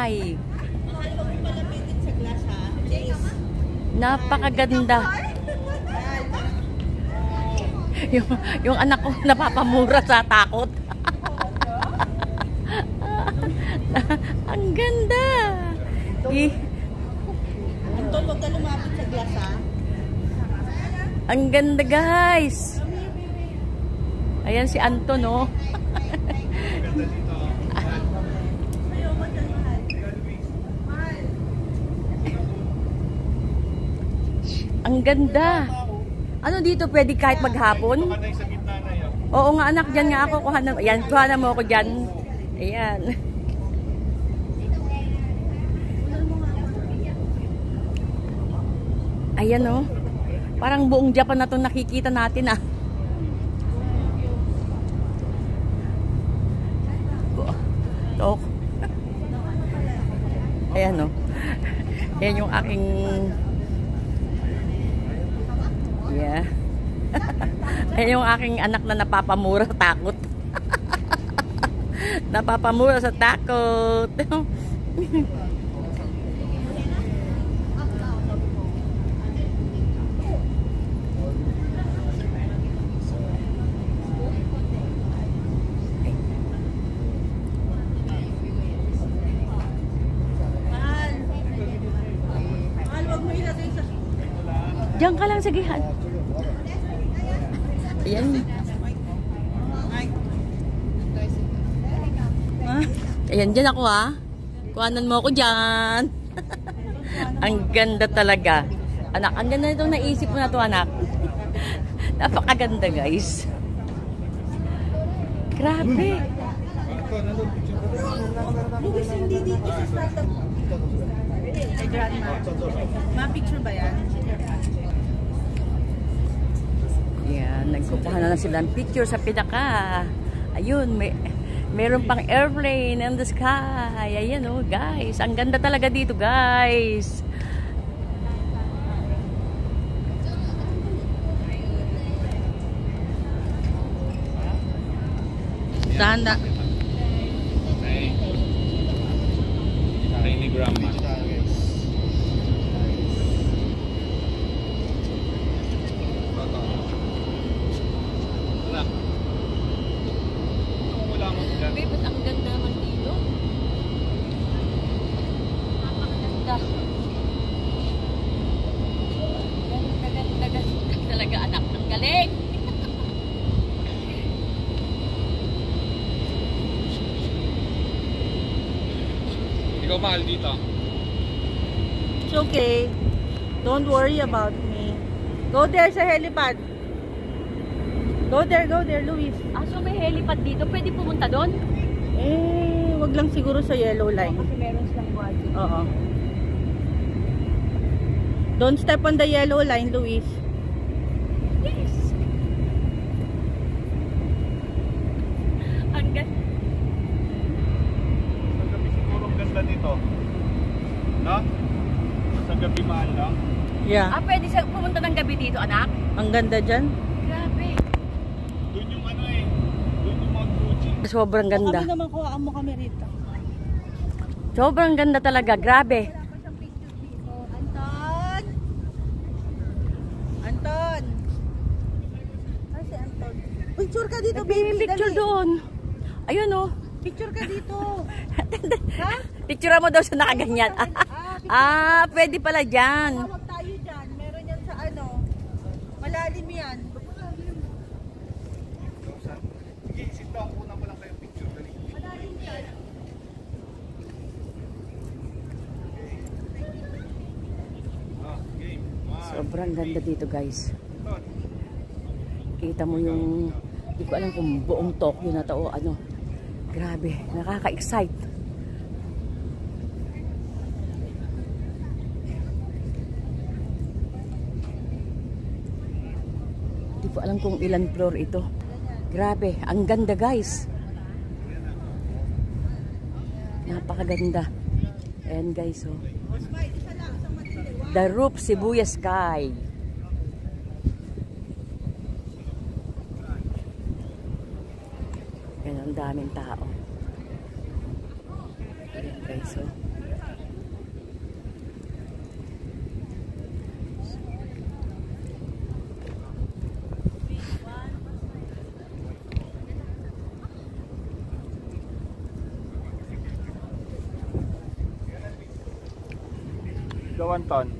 Ay, Mahal, wag mo palapitin sa glass ha. Cheese. napakaganda. yung anak ko napapamura sa takot. Ang ganda. Anton, wag ka lumapit sa glass ha. Ang ganda, guys. Ayan si Anton, oh. Ang ganda. Ano dito, pwede kahit maghapon? Oo nga, anak, dyan nga ako. Kuha na mo ako dyan. Ayan. Ayan, oh. Parang buong Japan na itong nakikita natin, ah. Tok. Ayan, oh. Ayan yung aking... Yeah. Ayan yung aking anak na napapamura sa takot. Napapamura sa takot. Diyan ka lang, sige. Ayan. Ayan, dyan ako, ha. Kuhanan mo ako dyan. Ang ganda talaga. Anak, ang ganda itong naisip mo na to, anak. Napakaganda, guys. Grabe. Luis, hindi dito sa startup. Kay grandma. Ma-picture ba yan? Yan, nagkukuha na lang sila ng picture sa pinaka. Ayun, meron pang airplane in the sky. Ayan, oh, guys. Ang ganda talaga dito, guys. Tanda. Tiny grandma. Babe, ba't ang ganda naman dito? Napakaganda. Ganda talaga, anak. Ang galing! Ikaw mahal dito. It's okay. Don't worry about me. Go there sa helipad. Go there, Luis. Ah, so may helipad dito. Pwede pumunta doon? Eh, wag lang siguro sa yellow line. Kasi meron silang budget. Oo. Don't step on the yellow line, Luis. Yes! Ang ganda. Sa gabi siguro ang ganda dito. No? Sa gabi mahal lang. Yeah. Ah, pwede pumunta ng gabi dito, anak? Ang ganda dyan. Grabe. Doon yung ano eh. Doon yung mga Gucci. Sobrang ganda. Kami naman kuhaan mo kami rito. Sobrang ganda talaga. Grabe. Anton! Anton! Ay, si Anton. Picture ka dito, baby. Picture Dali. doon. Ayun, oh. Picture ka dito. Ha? Picture mo daw sa nakaganyan. Ah, pwede pala dyan. Tawag tayo dyan. Meron yan sa ano. Malalim yan. Sige, sit down. Una mo lang kayo picture. Dali. Malalim yan. Game. Sobrang ganda dito, guys. Kita mo yung, hindi ko alam kung buong Tokyo na to o ano. Grabe, nakaka-excite. Hindi ko alam kung ilan floor ito. Grabe, ang ganda, guys. Napakaganda. Ayan, guys, oh. The Roof Shibuya Sky. Ayan, ang daming tao. Ayan, guys, oh. Ikaw, Anton.